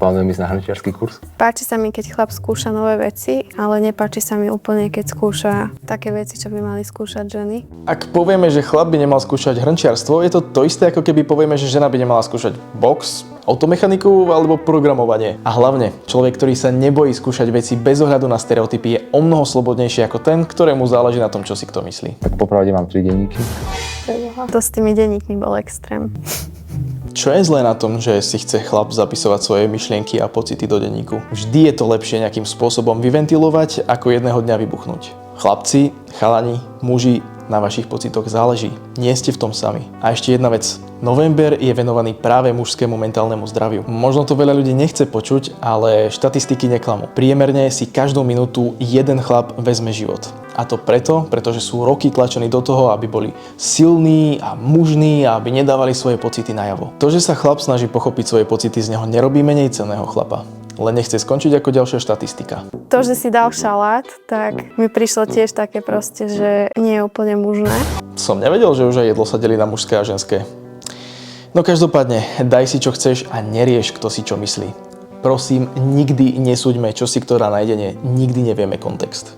plánujem ísť na hrnčiarsky kurz. Páči sa mi, keď chlap skúša nové veci, ale nepáči sa mi úplne, keď skúša také veci, čo by mali skúšať ženy. Ak povieme, že chlap by nemal skúšať hrnčiarstvo, je to isté, ako keby povieme, že žena by nemala skúšať box, automechaniku alebo programovanie. A hlavne, človek, ktorý sa nebojí skúšať veci bez ohľadu na stereotypy, je omnoho slobodnejší ako ten, ktorému záleží na tom, čo si kto myslí. Tak popravde mám 3 denníky. To s tými denníkmi bol extrém. Čo je zlé na tom, že si chce chlap zapisovať svoje myšlienky a pocity do denníku? Vždy je to lepšie nejakým spôsobom vyventilovať, ako jedného dňa vybuchnúť. Chlapci, chalani, muži, na vašich pocitoch záleží. Nie ste v tom sami. A ešte jedna vec. November je venovaný práve mužskému mentálnemu zdraviu. Možno to veľa ľudí nechce počuť, ale štatistiky neklamú. Priemerne si každú minútu jeden chlap vezme život. A to pretože sú roky tlačení do toho, aby boli silní a mužní a aby nedávali svoje pocity najavo. To, že sa chlap snaží pochopiť svoje pocity, z neho nerobí menej cenného chlapa. Len nechce skončiť ako ďalšia štatistika. To, že si dal šalát, tak mi prišlo tiež také proste, že nie je úplne mužné. Som nevedel, že už aj jedlo sa delí na mužské a ženské. No každopádne, daj si čo chceš a nerieš, kto si čo myslí. Prosím, nikdy nesúďme, čo si ktorá nájde, nikdy nevieme kontext.